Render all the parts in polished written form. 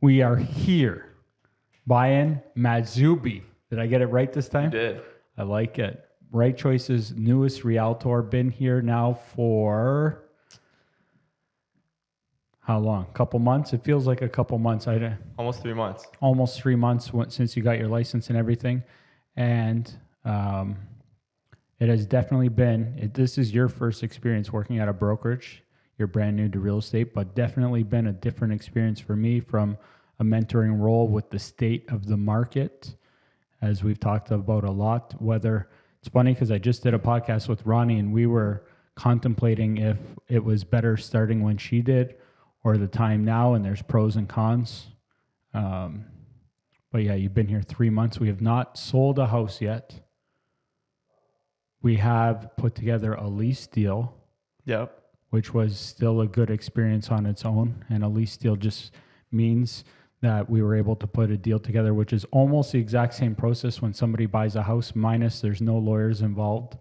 We are here. Brian Mazubi. Did I get it right this time? You did. I like it. Right Choice's newest realtor. Been here now for how long? A couple months? It feels like a couple months. Almost 3 months. Almost 3 months since you got your license and everything. And it has definitely been, this is your first experience working at a brokerage. You're brand new to real estate, but definitely been a different experience for me from a mentoring role with the state of the market, as we've talked about a lot. Whether it's funny because I just did a podcast with Ronnie and we were contemplating if it was better starting when she did or the time now, and there's pros and cons. But yeah, you've been here 3 months. We have not sold a house yet. We have put together a lease deal. Yep. Which was still a good experience on its own. And a lease deal just means that we were able to put a deal together, which is almost the exact same process when somebody buys a house, minus there's no lawyers involved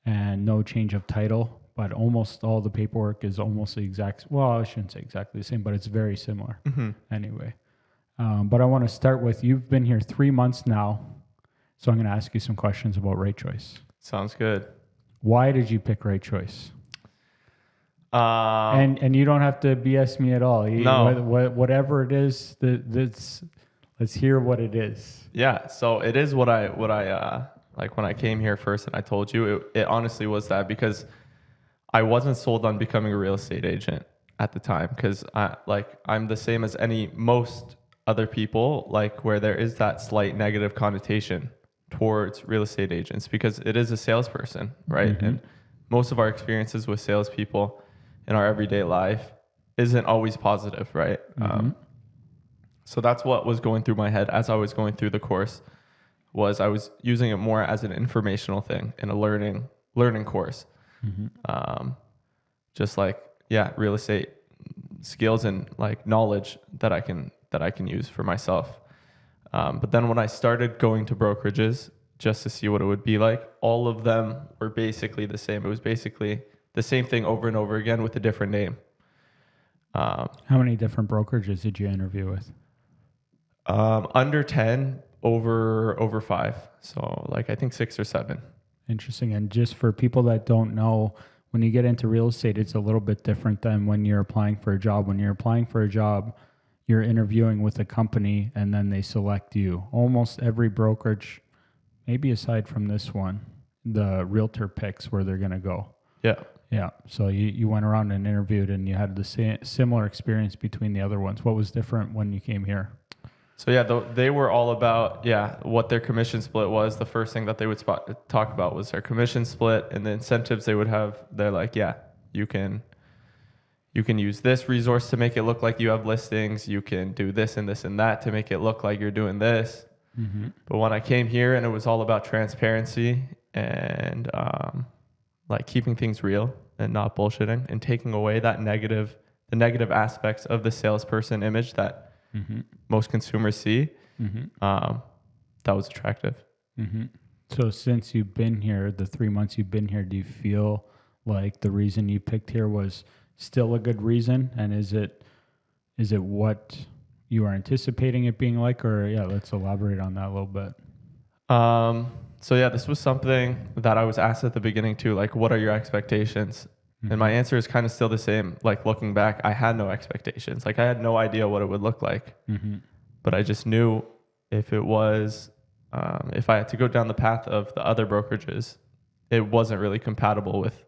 and no change of title. But almost all the paperwork is almost the exact, well, I shouldn't say exactly the same, but it's very similar anyway. But I want to start with, you've been here 3 months now. So I'm going to ask you some questions about Right Choice. Sounds good. Why did you pick Right Choice? And you don't have to BS me at all. No. Whatever it is, let's hear what it is. Yeah. So it is what I like when I came here first, and I told you it honestly was that because I wasn't sold on becoming a real estate agent at the time, because I'm the same as most other people, like where there is that slight negative connotation towards real estate agents because it is a salesperson, right? Mm-hmm. And most of our experiences with salespeople in our everyday life isn't always positive, right? Mm-hmm. So that's what was going through my head as I was going through the course. I was using it more as an informational thing in a learning course. Mm-hmm. Just like, real estate skills and like knowledge that I can use for myself. But then when I started going to brokerages just to see what it would be like, all of them were basically the same. It was basically the same thing over and over again with a different name. How many different brokerages did you interview with? Under 10, over 5. So like I think 6 or 7. Interesting. And just for people that don't know, when you get into real estate, it's a little bit different than when you're applying for a job. When you're applying for a job, you're interviewing with a company and then they select you. Almost every brokerage, maybe aside from this one, the realtor picks where they're going to go. Yeah. Yeah. So you went around and interviewed and you had the similar experience between the other ones. What was different when you came here? So they were all about, what their commission split was. The first thing that they would talk about was their commission split and the incentives they would have. They're like, you can use this resource to make it look like you have listings. You can do this and this and that to make it look like you're doing this. Mm-hmm. But when I came here and it was all about transparency and like keeping things real and not bullshitting and taking away the negative aspects of the salesperson image that most consumers see, that was attractive. Mm-hmm. So since you've been here, the 3 months you've been here, do you feel like the reason you picked here was still a good reason? And is it what you are anticipating it being like? Or let's elaborate on that a little bit. So this was something that I was asked at the beginning too, like, what are your expectations? Mm-hmm. And my answer is kind of still the same. Like looking back, I had no expectations. Like I had no idea what it would look like, but I just knew if it was, if I had to go down the path of the other brokerages, it wasn't really compatible with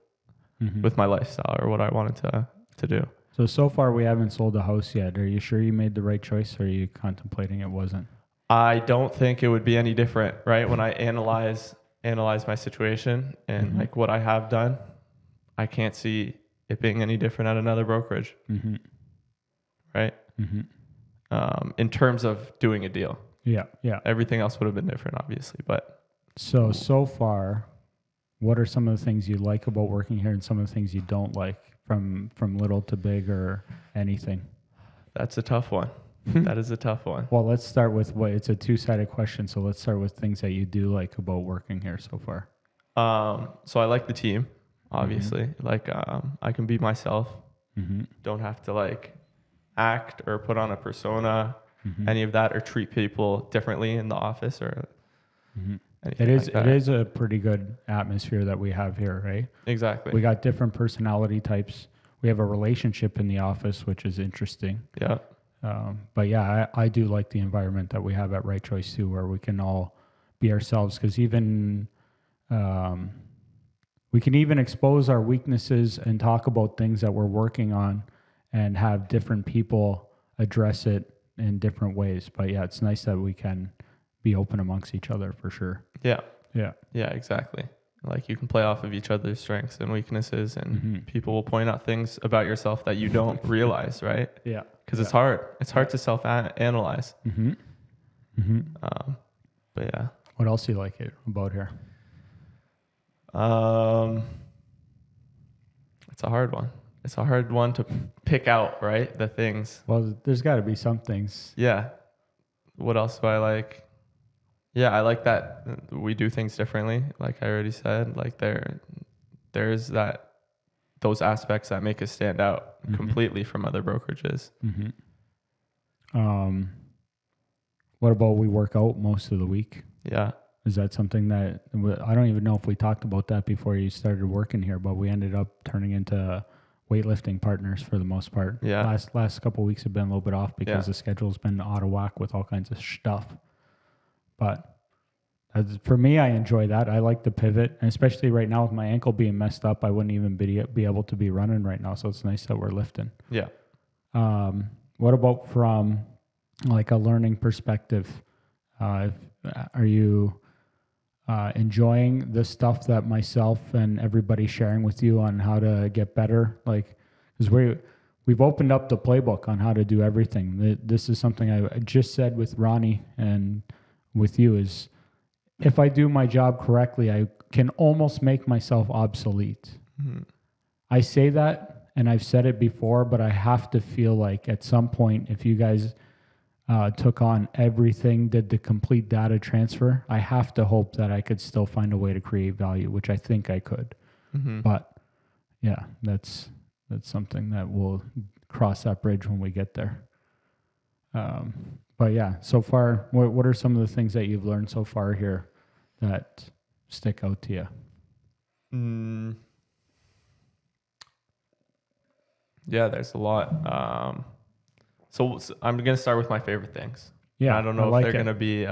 my lifestyle or what I wanted to do. So far we haven't sold a house yet. Are you sure you made the right choice, or are you contemplating it wasn't? I don't think it would be any different, right? When I analyze my situation and like what I have done, I can't see it being any different at another brokerage, right? In terms of doing a deal. Yeah. Everything else would have been different, obviously, but. So far, what are some of the things you like about working here and some of the things you don't like from little to big or anything? That's a tough one. That is a tough one. Well, let's start with it's a two-sided question. So let's start with things that you do like about working here so far. So I like the team, obviously. Like I can be myself. Don't have to like act or put on a persona. any of that, or treat people differently in the office or anything like that. It is a pretty good atmosphere that we have here, right? Exactly. We got different personality types. We have a relationship in the office, which is interesting. Yeah. But yeah, I do like the environment that we have at Right Choice too, where we can all be ourselves. Because even we can even expose our weaknesses and talk about things that we're working on, and have different people address it in different ways. But yeah, it's nice that we can be open amongst each other for sure. Yeah. Yeah. Yeah, exactly. Like you can play off of each other's strengths and weaknesses, and people will point out things about yourself that you don't realize, right? Yeah. Because it's hard. It's hard to self-analyze. But yeah. What else do you like about here? It's a hard one. It's a hard one to pick out, right? The things. Well, there's got to be some things. Yeah. What else do I like? Yeah, I like that we do things differently. Like I already said, like there's those aspects that make us stand out completely from other brokerages. What about we work out most of the week? Yeah. Is that something that I don't even know if we talked about that before you started working here, but we ended up turning into weightlifting partners for the most part. Yeah. Last couple of weeks have been a little bit off because the schedule's been out of whack with all kinds of stuff. But for me, I enjoy that. I like the pivot, and especially right now with my ankle being messed up, I wouldn't even be able to be running right now. So it's nice that we're lifting. Yeah. What about from like a learning perspective? Are you enjoying the stuff that myself and everybody sharing with you on how to get better? Like, because we've opened up the playbook on how to do everything. This is something I just said with Ronnie and with you is, if I do my job correctly, I can almost make myself obsolete. I say that, and I've said it before, but I have to feel like at some point, if you guys took on everything, did the complete data transfer, I have to hope that I could still find a way to create value, which I think I could. But yeah, that's something that we'll cross that bridge when we get there. But yeah, so far, what are some of the things that you've learned so far here that stick out to you? Yeah, there's a lot. So I'm going to start with my favorite things. Yeah, I don't know if they're going to be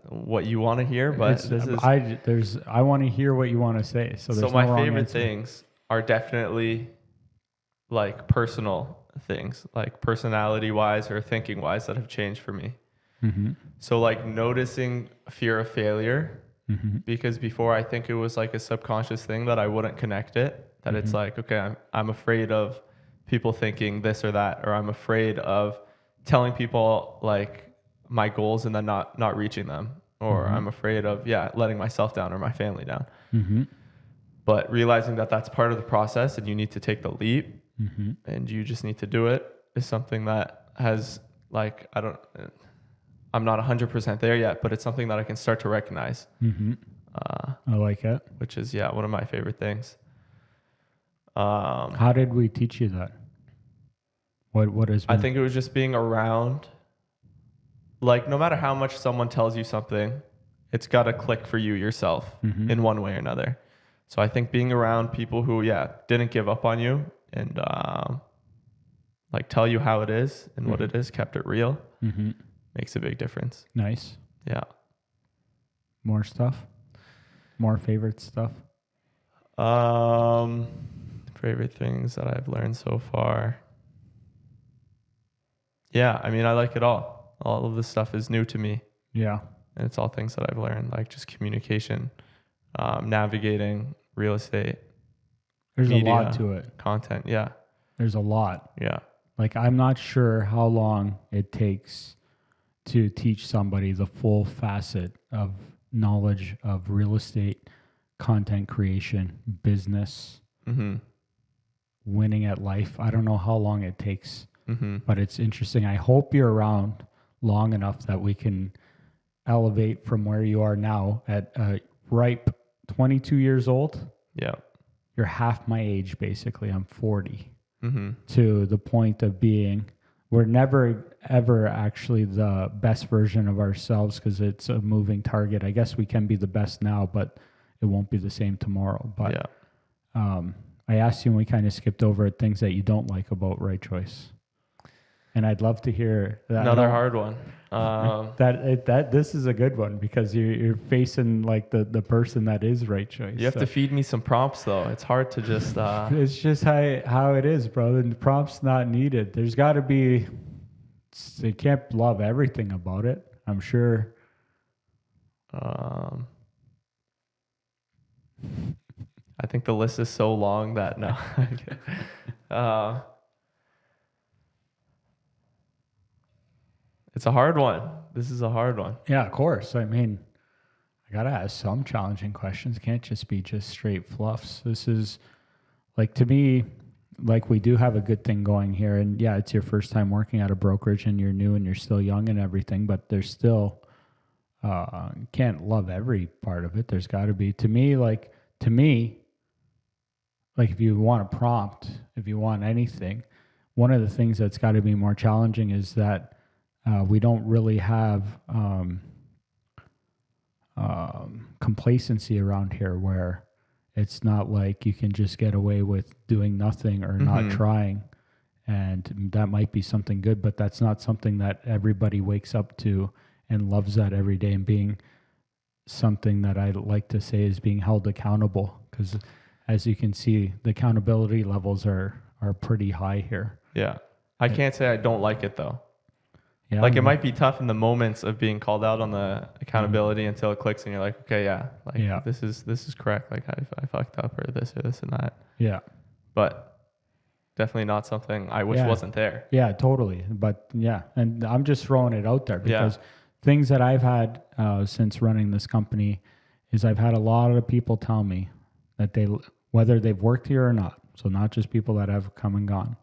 what you want to hear, but I want to hear what you want to say. So my favorite things are definitely like personal things, like personality wise or thinking wise, that have changed for me. So like noticing fear of failure, because before I think it was like a subconscious thing that I wouldn't connect it, that it's like, okay, I'm afraid of people thinking this or that, or I'm afraid of telling people like my goals and then not reaching them, or I'm afraid of letting myself down or my family down. But realizing that that's part of the process and you need to take the leap and you just need to do it is something that has like, I'm not 100% there yet, but it's something that I can start to recognize. I like it. Which is one of my favorite things. How did we teach you that? What is? I think it was just being around. Like, no matter how much someone tells you something, it's got to click for you yourself in one way or another. So I think being around people who, didn't give up on you and like tell you how it is and what it is, kept it real, makes a big difference. Nice. Yeah. More stuff? More favorite stuff? Favorite things that I've learned so far. Yeah, I mean, I like it all. All of this stuff is new to me. Yeah. And it's all things that I've learned, like just communication, navigating real estate. There's media, a lot to it. Content, yeah. There's a lot. Yeah. Like, I'm not sure how long it takes to teach somebody the full facet of knowledge of real estate, content creation, business, winning at life. I don't know how long it takes, but it's interesting. I hope you're around long enough that we can elevate from where you are now at ripe 22 years old. Yeah. You're half my age, basically. I'm 40 to the point of being we're never ever actually the best version of ourselves because it's a moving target. I guess we can be the best now, but it won't be the same tomorrow. But Yeah. I asked you, and we kind of skipped over things that you don't like about Right Choice, and I'd love to hear that. Another hard one. That this is a good one because you're facing like the person that is Right Choice. You have to feed me some prompts though. It's hard to just. It's just how it is, bro. The prompt's not needed. There's got to be. You can't love everything about it. I'm sure. I think the list is so long that no. It's a hard one. This is a hard one. Yeah, of course. I mean, I gotta ask some challenging questions. It can't just be just straight fluffs. This is like, to me, like, we do have a good thing going here, and yeah, it's your first time working at a brokerage, and you're new, and you're still young and everything. But there's still can't love every part of it. There's got to be, to me, like if you want a prompt, if you want anything, one of the things that's got to be more challenging is that we don't really have complacency around here, where it's not like you can just get away with doing nothing or not trying. And that might be something good, but that's not something that everybody wakes up to and loves that every day. And being something that I like to say is being held accountable, because as you can see, the accountability levels are pretty high here. Yeah. I can't say I don't like it though. Yeah, like it might be tough in the moments of being called out on the accountability until it clicks and you're like, okay, this is correct. Like I fucked up, or this and that. Yeah. But definitely not something I wish wasn't there. Yeah, totally. But yeah, and I'm just throwing it out there because things that I've had since running this company is I've had a lot of people tell me that whether they've worked here or not, so not just people that have come and gone,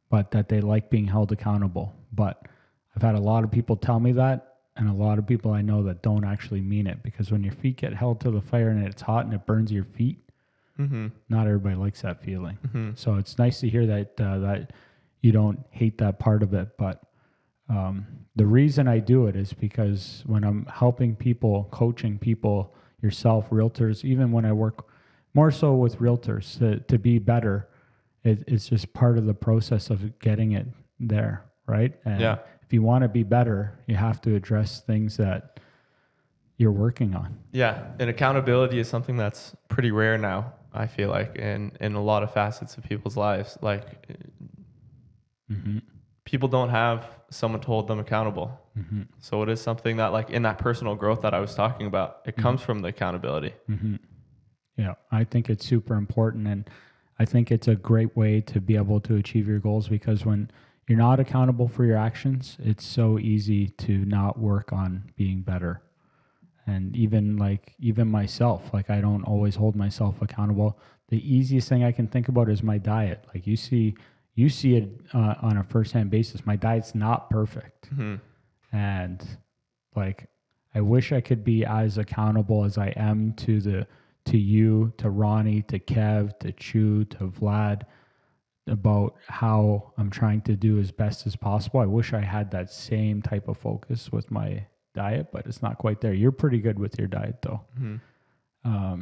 but that they like being held accountable. But I've had a lot of people tell me that, and a lot of people I know that don't actually mean it, because when your feet get held to the fire and it's hot and it burns your feet, not everybody likes that feeling. So it's nice to hear that that you don't hate that part of it. But the reason I do it is because when I'm helping people, coaching people, yourself, realtors, even when I work more so with realtors to be better, it's just part of the process of getting it there, right? And if you want to be better, you have to address things that you're working on. Yeah, and accountability is something that's pretty rare now, I feel like, in a lot of facets of people's lives. Like, people don't have someone to hold them accountable. So it is something that, like, in that personal growth that I was talking about, it comes from the accountability. Yeah, I think it's super important, and I think it's a great way to be able to achieve your goals, because when you're not accountable for your actions, it's so easy to not work on being better. And even myself, like, I don't always hold myself accountable. The easiest thing I can think about is my diet. Like, you see it on a firsthand basis. My diet's not perfect. And like, I wish I could be as accountable as I am to you, to Ronnie, to Kev, to Chu, to Vlad, about how I'm trying to do as best as possible. I wish I had that same type of focus with my diet, but it's not quite there. You're pretty good with your diet though. I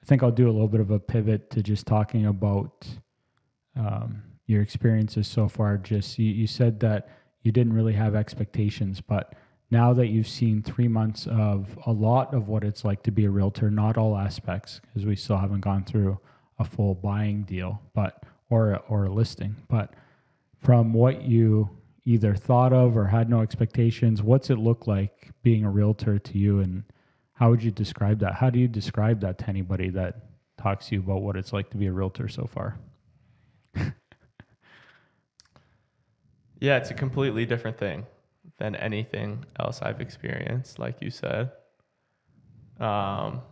think I'll do a little bit of a pivot to just talking about your experiences so far. Just you said that you didn't really have expectations, but now that you've seen 3 months of a lot of what it's like to be a realtor, not all aspects, because we still haven't gone through a full buying deal, or a listing, but from what you either thought of or had no expectations, what's it look like being a realtor to you, and how would you describe that? How do you describe that to anybody that talks to you about what it's like to be a realtor so far? Yeah, it's a completely different thing than anything else I've experienced, like you said. How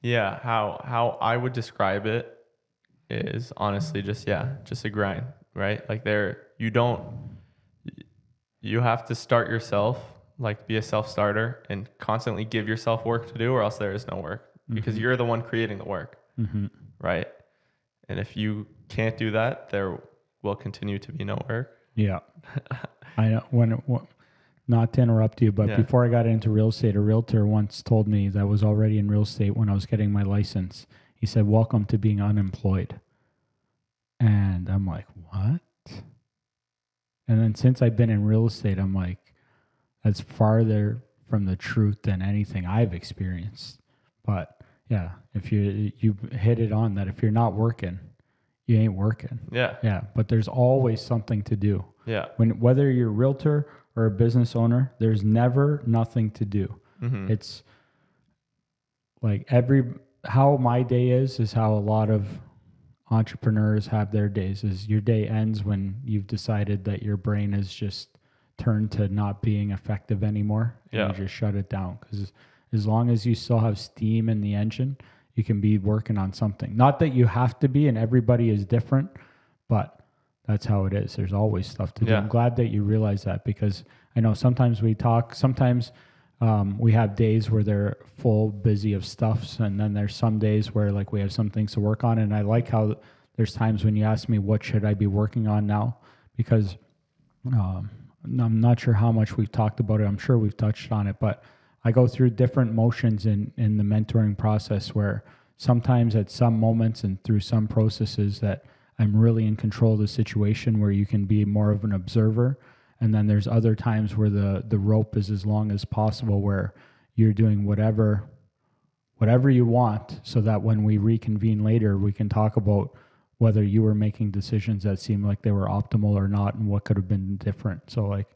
I would describe it is honestly just a grind, right? Like, you have to start yourself, like, be a self-starter and constantly give yourself work to do, or else there is no work, because you're the one creating the work, right? And if you can't do that, there will continue to be no work. Yeah. I know not to interrupt you, but Yeah. before I got into real estate, a realtor once told me that was already in real estate when I was getting my license. He said, "Welcome to being unemployed." And I'm like, "What?" And then since I've been in real estate, I'm like, that's farther from the truth than anything I've experienced. But yeah, if you hit it on that, if you're not working, you ain't working. Yeah. Yeah, but there's always something to do. Yeah. Whether you're a realtor or a business owner, there's never nothing to do. Mm-hmm. It's like how my day is how a lot of entrepreneurs have their days. Is your day ends when you've decided that your brain is just turned to not being effective anymore, and Yeah. you just shut it down. Because as long as you still have steam in the engine, you can be working on something. Not that you have to be, and everybody is different, but that's how it is. There's always stuff to do. Yeah. I'm glad that you realize that, because I know sometimes we talk, sometimes we have days where they're full busy of stuffs, and then there's some days where like we have some things to work on. And I like how there's times when you ask me, what should I be working on now? Because I'm not sure how much we've talked about it. I'm sure we've touched on it, but I go through different motions in the mentoring process, where sometimes at some moments and through some processes that I'm really in control of the situation, where you can be more of an observer. And then there's other times where the rope is as long as possible, where you're doing whatever you want, so that when we reconvene later, we can talk about whether you were making decisions that seemed like they were optimal or not, and what could have been different. So like,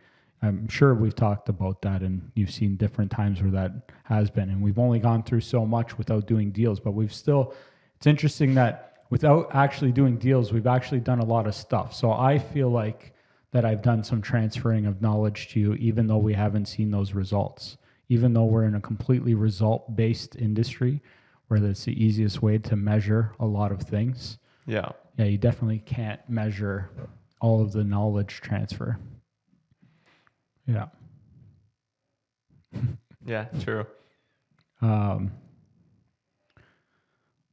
I'm sure we've talked about that, and you've seen different times where that has been. And we've only gone through so much without doing deals, but it's interesting that without actually doing deals, we've actually done a lot of stuff. So I feel like that I've done some transferring of knowledge to you, even though we haven't seen those results, even though we're in a completely result-based industry where that's the easiest way to measure a lot of things. Yeah. Yeah, you definitely can't measure all of the knowledge transfer. Yeah. Yeah. True.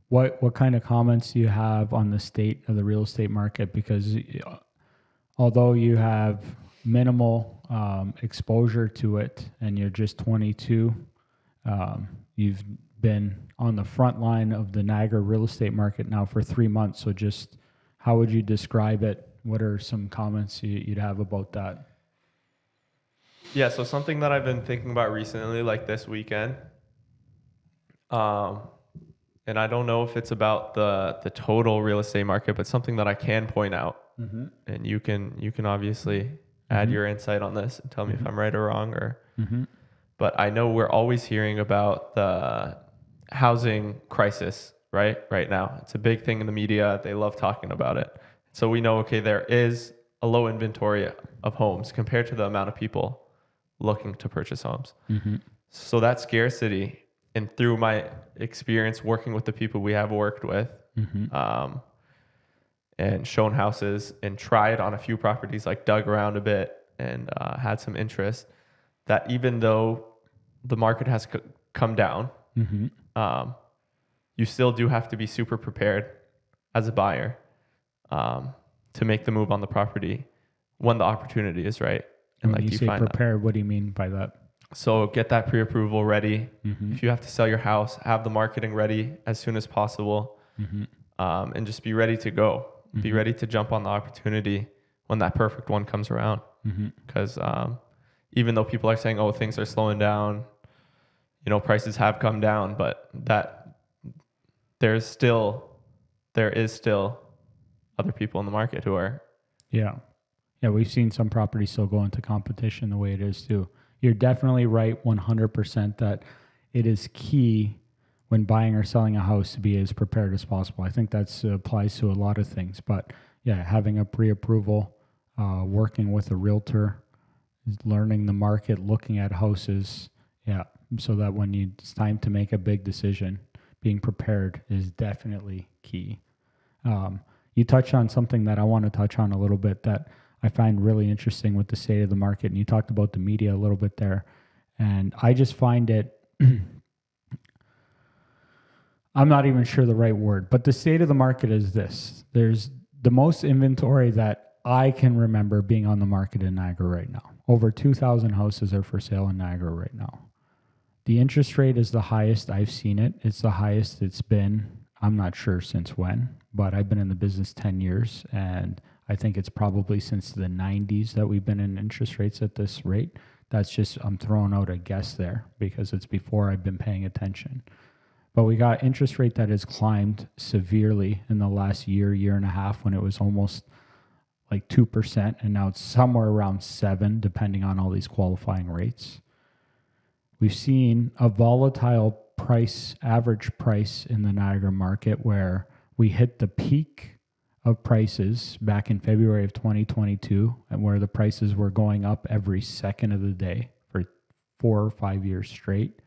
What kind of comments do you have on the state of the real estate market? Because although you have minimal exposure to it, and you're just 22, you've been on the front line of the Niagara real estate market now for 3 months. So just how would you describe it? What are some comments you'd have about that? Yeah. So something that I've been thinking about recently, like this weekend, and I don't know if it's about the total real estate market, but something that I can point out, and you can obviously add your insight on this and tell me if I'm right or wrong, or. But I know we're always hearing about the housing crisis, right now. It's a big thing in the media. They love talking about it. So we know, okay, there is a low inventory of homes compared to the amount of people looking to purchase homes. So that scarcity, and through my experience working with the people we have worked with, and shown houses and tried on a few properties, like dug around a bit and had some interest, that even though the market has come down, you still do have to be super prepared as a buyer to make the move on the property when the opportunity is right. And when you say prepared, what do you mean by that? So get that pre-approval ready. If you have to sell your house, have the marketing ready as soon as possible, and just be ready to go. Be ready to jump on the opportunity when that perfect one comes around. Because even though people are saying, oh, things are slowing down, prices have come down, but that there is still other people in the market who are. Yeah, we've seen some properties still go into competition the way it is too. You're definitely right 100% that it is key when buying or selling a house to be as prepared as possible. I think that applies to a lot of things, but yeah, having a pre-approval, working with a realtor, learning the market, looking at houses, so that when it's time to make a big decision, being prepared is definitely key. You touched on something that I want to touch on a little bit that I find really interesting with the state of the market, and you talked about the media a little bit there, and I just find it I'm not even sure the right word, but the state of the market is this. There's the most inventory that I can remember being on the market in Niagara right now. Over 2,000 houses are for sale in Niagara right now. The interest rate is the highest I've seen it. It's the highest it's been, I'm not sure since when, but I've been in the business 10 years, and I think it's probably since the 90s that we've been in interest rates at this rate. That's just, I'm throwing out a guess there because it's before I've been paying attention. But we got interest rate that has climbed severely in the last year and a half, when it was almost like 2%, and now it's somewhere around 7%, depending on all these qualifying rates. We've seen a volatile average price in the Niagara market, where we hit the peak of prices back in February of 2022, and where the prices were going up every second of the day for 4 or 5 years straight.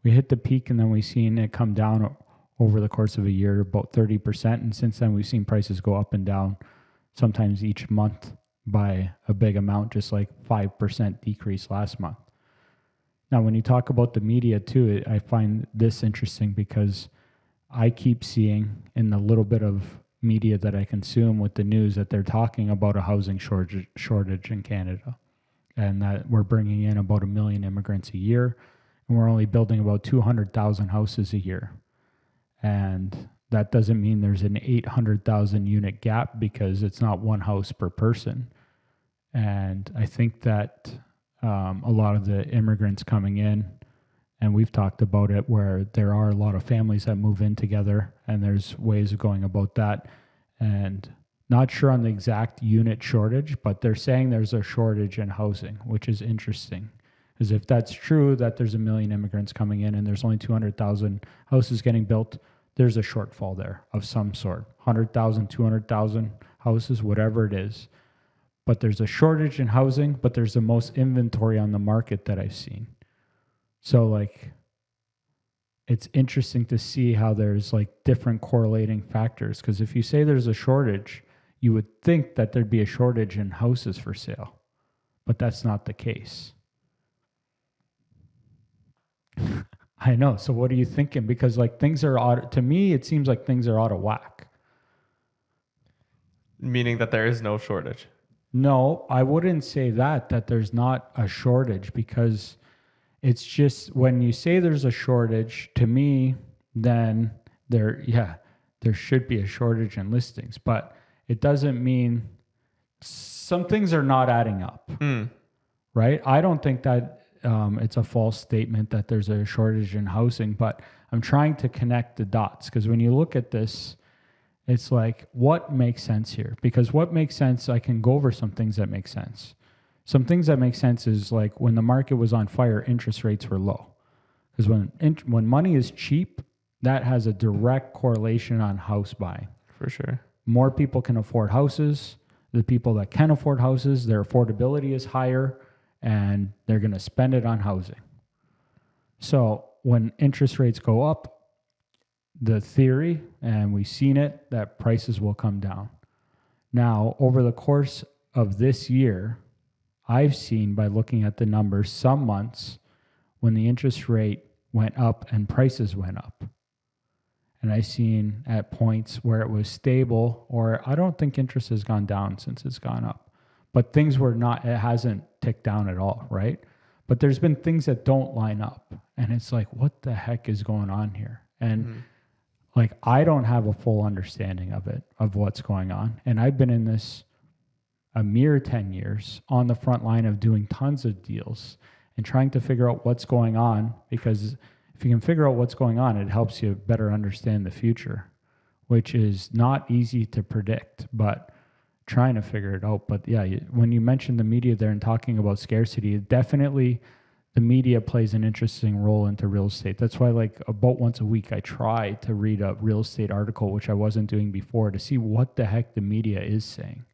We hit the peak, and then we've seen it come down over the course of a year, about 30%. And since then, we've seen prices go up and down, sometimes each month by a big amount, just like 5% decrease last month. Now, when you talk about the media too, I find this interesting because I keep seeing in the little bit of media that I consume with the news that they're talking about a housing shortage in Canada, and that we're bringing in about 1 million immigrants a year, and we're only building about 200,000 houses a year. And that doesn't mean there's an 800,000 unit gap, because it's not one house per person. And I think that a lot of the immigrants coming in, and we've talked about it, where there are a lot of families that move in together, and there's ways of going about that. And not sure on the exact unit shortage, but they're saying there's a shortage in housing, which is interesting. Because if that's true, that there's 1 million immigrants coming in and there's only 200,000 houses getting built, there's a shortfall there of some sort. 100,000, 200,000 houses, whatever it is. But there's a shortage in housing, but there's the most inventory on the market that I've seen. So like, it's interesting to see how there's like different correlating factors. Because if you say there's a shortage, you would think that there'd be a shortage in houses for sale, but that's not the case. I know. So what are you thinking? Because like, things are out, to me, it seems like things are out of whack. Meaning that there is no shortage. No, I wouldn't say that there's not a shortage, because it's just, when you say there's a shortage, to me, then there should be a shortage in listings, but it doesn't mean, some things are not adding up, right? I don't think that it's a false statement that there's a shortage in housing, but I'm trying to connect the dots, because when you look at this, it's like, what makes sense here? Because what makes sense, I can go over some things that make sense. Some things that make sense is like, when the market was on fire, interest rates were low. Because when money is cheap, that has a direct correlation on house buying. For sure. More people can afford houses. The people that can afford houses, their affordability is higher, and they're going to spend it on housing. So when interest rates go up, the theory, and we've seen it, that prices will come down. Now, over the course of this year, I've seen, by looking at the numbers, some months when the interest rate went up and prices went up. And I've seen at points where it was stable, or I don't think interest has gone down since it's gone up. But things were not, it hasn't ticked down at all, right? But there's been things that don't line up. And it's like, what the heck is going on here? And like, I don't have a full understanding of it, of what's going on. And I've been in this a mere 10 years on the front line of doing tons of deals and trying to figure out what's going on, because if you can figure out what's going on, it helps you better understand the future, which is not easy to predict, but trying to figure it out. But yeah, when you mentioned the media there and talking about scarcity, definitely the media plays an interesting role into real estate. That's why, like, about once a week, I try to read a real estate article, which I wasn't doing before, to see what the heck the media is saying.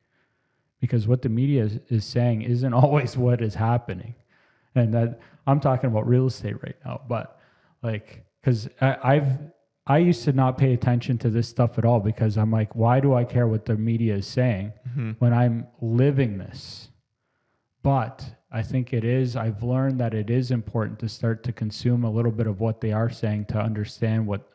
Because what the media is saying isn't always what is happening. And that, I'm talking about real estate right now, but like, because I used to not pay attention to this stuff at all, because I'm like, why do I care what the media is saying when I'm living this? But I think I've learned that it is important to start to consume a little bit of what they are saying to understand what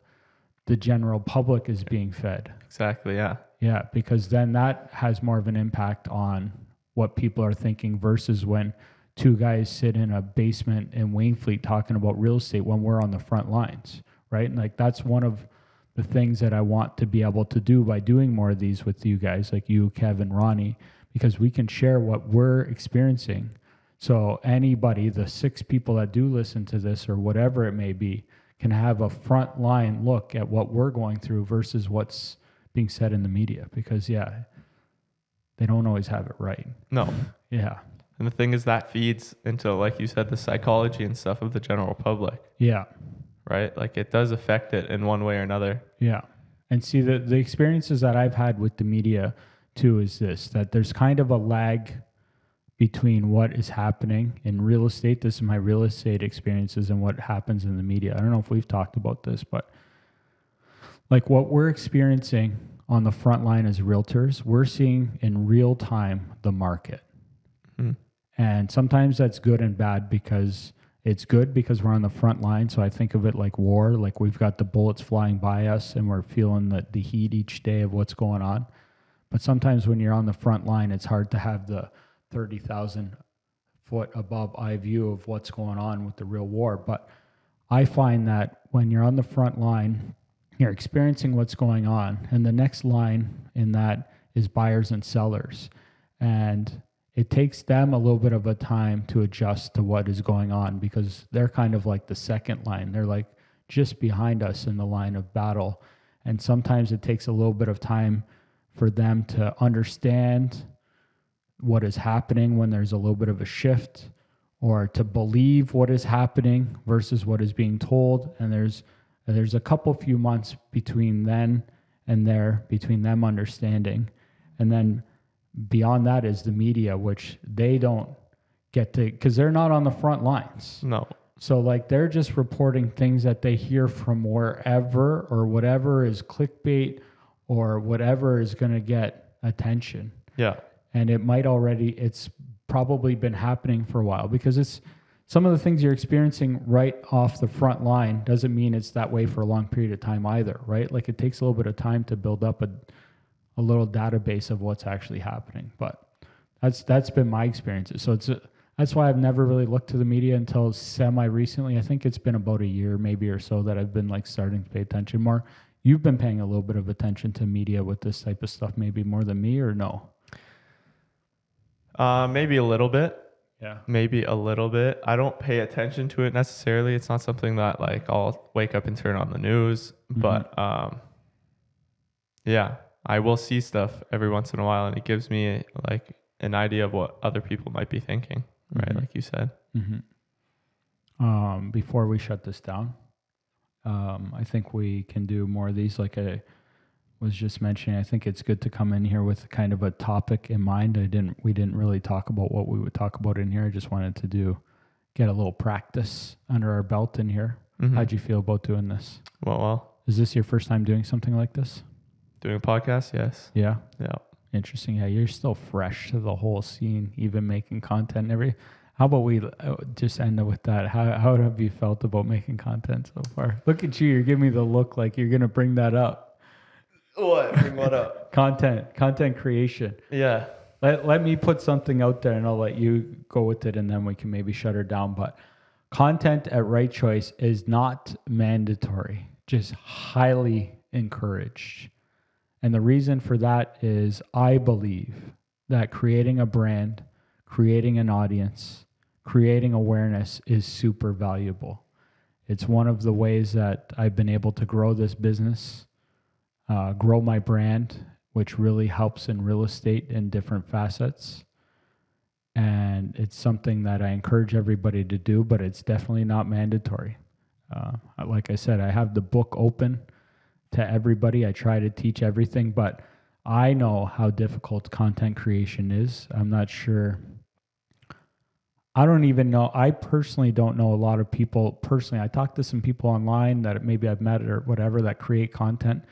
the general public is being fed. Exactly, yeah. Yeah, because then that has more of an impact on what people are thinking versus when two guys sit in a basement in Wainfleet talking about real estate when we're on the front lines, right? And like that's one of the things that I want to be able to do by doing more of these with you guys, like you, Kevin, Ronnie, because we can share what we're experiencing. So anybody, the 6 people that do listen to this or whatever it may be, can have a front line look at what we're going through versus what's being said in the media, because they don't always have it right. No. Yeah. And the thing is that feeds into, like you said, the psychology and stuff of the general public. Yeah. Right? Like it does affect it in one way or another. Yeah. And see, the experiences that I've had with the media too is this, that there's kind of a lag between what is happening in real estate. This is my real estate experiences and what happens in the media. I don't know if we've talked about this, but like what we're experiencing on the front line as realtors, we're seeing in real time the market. And sometimes that's good and bad, because it's good because we're on the front line. So I think of it like war, like we've got the bullets flying by us and we're feeling the heat each day of what's going on. But sometimes when you're on the front line, it's hard to have the 30,000 foot above eye view of what's going on with the real war. But I find that when you're on the front line, you're experiencing what's going on. And the next line in that is buyers and sellers. And it takes them a little bit of a time to adjust to what is going on, because they're kind of like the second line. They're like just behind us in the line of battle. And sometimes it takes a little bit of time for them to understand what is happening when there's a little bit of a shift, or to believe what is happening versus what is being told. And there's a few months between then and there, between them understanding. And then beyond that is the media, which they don't get to, because they're not on the front lines. No. So like they're just reporting things that they hear from wherever, or whatever is clickbait, or whatever is going to get attention. Yeah. And it's probably been happening for a while, because it's some of the things you're experiencing right off the front line doesn't mean it's that way for a long period of time either, right? Like it takes a little bit of time to build up a little database of what's actually happening. But that's been my experiences. So that's why I've never really looked to the media until semi-recently. I think it's been about a year maybe or so that I've been like starting to pay attention more. You've been paying a little bit of attention to media with this type of stuff, maybe more than me, or no? Maybe a little bit. Yeah. Maybe a little bit. I don't pay attention to it necessarily. It's not something that like I'll wake up and turn on the news. Mm-hmm. But yeah, I will see stuff every once in a while, and it gives me like an idea of what other people might be thinking, right? Mm-hmm. Like you said. Mm-hmm. Before we shut this down, I think we can do more of these. Like I was just mentioning, I think it's good to come in here with kind of a topic in mind. We didn't really talk about what we would talk about in here. I just wanted to get a little practice under our belt in here. Mm-hmm. How'd you feel about doing this? Well, is this your first time doing something like this? Doing a podcast? Yes. Yeah. Yeah. Interesting. Yeah. You're still fresh to the whole scene, even making content How about we just end up with that? How have you felt about making content so far? Look at you. You're giving me the look like you're going to bring that up. What? Bring what up? Content creation. Yeah. Let me put something out there, and I'll let you go with it, and then we can maybe shut her down. But content at Right Choice is not mandatory, just highly encouraged. And the reason for that is I believe that creating a brand, creating an audience, creating awareness is super valuable. It's one of the ways that I've been able to grow this business, grow my brand, which really helps in real estate in different facets. And it's something that I encourage everybody to do, but it's definitely not mandatory. Like I said, I have the book open to everybody. I try to teach everything, but I know how difficult content creation is. I'm not sure. I don't even know. I personally don't know a lot of people personally. I talked to some people online that maybe I've met or whatever that create content,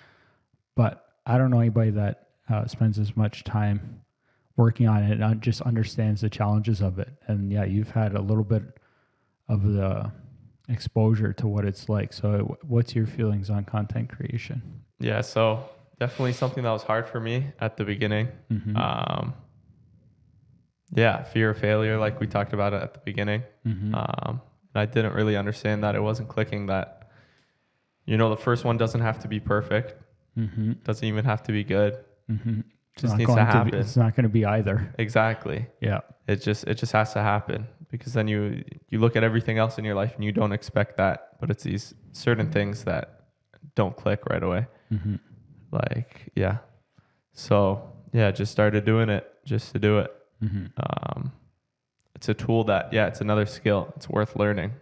but I don't know anybody that spends as much time working on it and just understands the challenges of it. And yeah, you've had a little bit of the exposure to what it's like. So what's your feelings on content creation? Yeah. So definitely something that was hard for me at the beginning. Mm-hmm. Yeah, fear of failure, like we talked about it at the beginning. Mm-hmm. And I didn't really understand that. It wasn't clicking that, the first one doesn't have to be perfect. Mm-hmm. Doesn't even have to be good. Mm-hmm. Just needs to happen. It's not going to be either. Exactly. Yeah. It just has to happen, because then you look at everything else in your life and you don't expect that, but it's these certain things that don't click right away. Mm-hmm. Like, yeah. So yeah, just started doing it just to do it. Mm-hmm. It's a tool that, it's another skill. It's worth learning,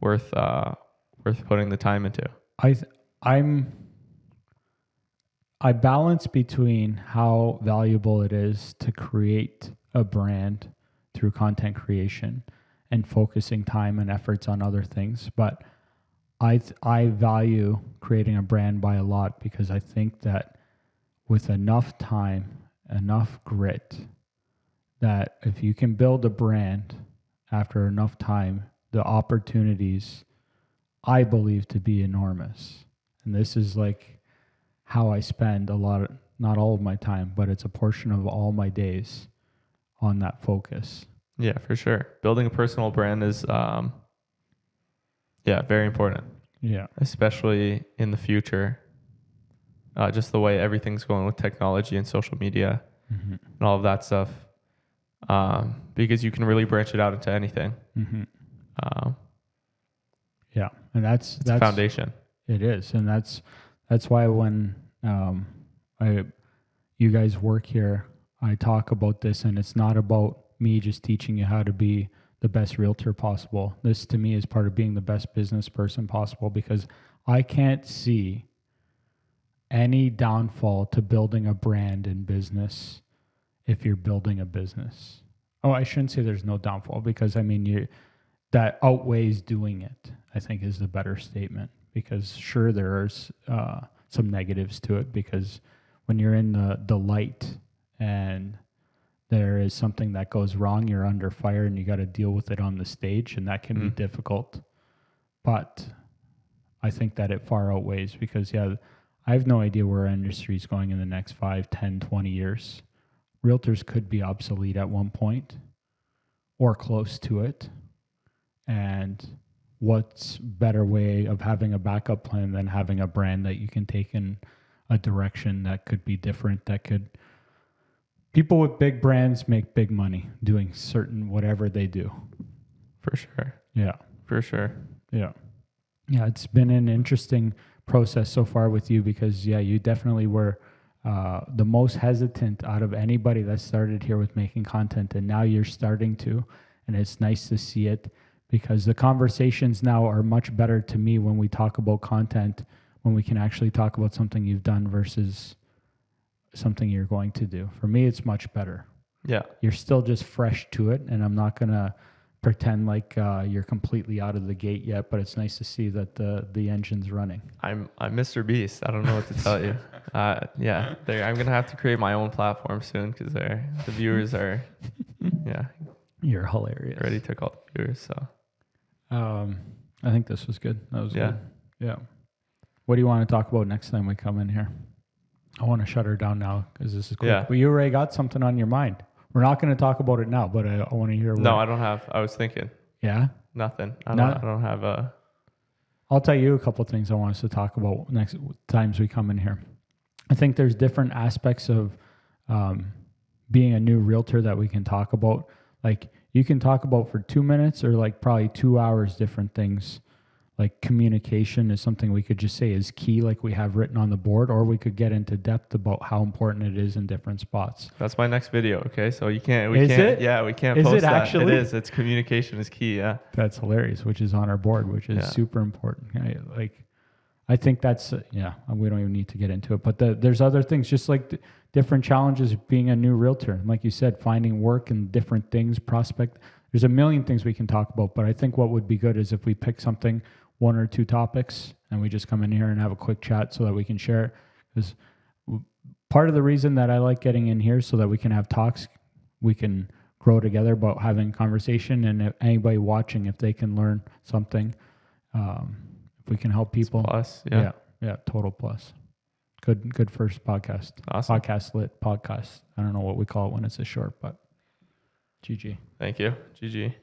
worth putting the time into. I balance between how valuable it is to create a brand through content creation and focusing time and efforts on other things. But I value creating a brand by a lot, because I think that with enough time, enough grit, that if you can build a brand after enough time, the opportunities I believe to be enormous. And this is like how I spend not all of my time, but it's a portion of all my days on that focus. Yeah, for sure. Building a personal brand is, very important. Yeah. Especially in the future. Just the way everything's going with technology and social media and all of that stuff. Because you can really branch it out into anything. Mm-hmm. Yeah. And that's a foundation. It is. And that's why when you guys work here, I talk about this, and it's not about me just teaching you how to be the best realtor possible. This to me is part of being the best business person possible, because I can't see any downfall to building a brand in business if you're building a business. Oh, I shouldn't say there's no downfall, because I mean, that outweighs doing it, I think, is the better statement. Because sure, there are some negatives to it, because when you're in the light and there is something that goes wrong, you're under fire and you got to deal with it on the stage, and that can be difficult. But I think that it far outweighs, because I have no idea where our industry is going in the next 5, 10, 20 years. Realtors could be obsolete at one point or close to it. And what's better way of having a backup plan than having a brand that you can take in a direction that could be different, people with big brands make big money doing certain whatever they do. For sure. Yeah. For sure. Yeah. Yeah, it's been an interesting process so far with you, because you definitely were the most hesitant out of anybody that started here with making content, and now you're starting to, and it's nice to see it, because the conversations now are much better to me when we talk about content, when we can actually talk about something you've done versus something you're going to do. For me, it's much better. Yeah. You're still just fresh to it, and I'm not going to pretend like you're completely out of the gate yet, but it's nice to see that the engine's running. I'm Mr. Beast. I don't know what to tell you. I'm going to have to create my own platform soon, because the viewers are, You're hilarious. Already took all the viewers, so. I think this was good. That was good. Yeah. What do you want to talk about next time we come in here? I want to shut her down now, because this is quick. Yeah. But you already got something on your mind. We're not going to talk about it now, but I want to hear. No, I don't have. I was thinking. Yeah. Nothing. I don't have a. I'll tell you a couple of things I want us to talk about next times we come in here. I think there's different aspects of being a new realtor that we can talk about. Like, you can talk about for 2 minutes or like probably 2 hours different things. Like, communication is something we could just say is key, like we have written on the board, or we could get into depth about how important it is in different spots. That's my next video. Okay, so we can't. Yeah, we can't. Is post it that. actually? It is. It's communication is key. Yeah. That's hilarious. Which is on our board, which is super important. I think that's we don't even need to get into it, but there's other things, just like different challenges of being a new realtor. And like you said, finding work and different things, prospect. There's a million things we can talk about, but I think what would be good is if we pick something, 1 or 2 topics, and we just come in here and have a quick chat so that we can share it. Because part of the reason that I like getting in here so that we can have talks, we can grow together about having conversation, and if anybody watching, if they can learn something, if we can help people. It's plus, yeah. Yeah, total plus. Good first podcast. Awesome. Podcast lit podcast. I don't know what we call it when it's a short, but GG. Thank you. GG.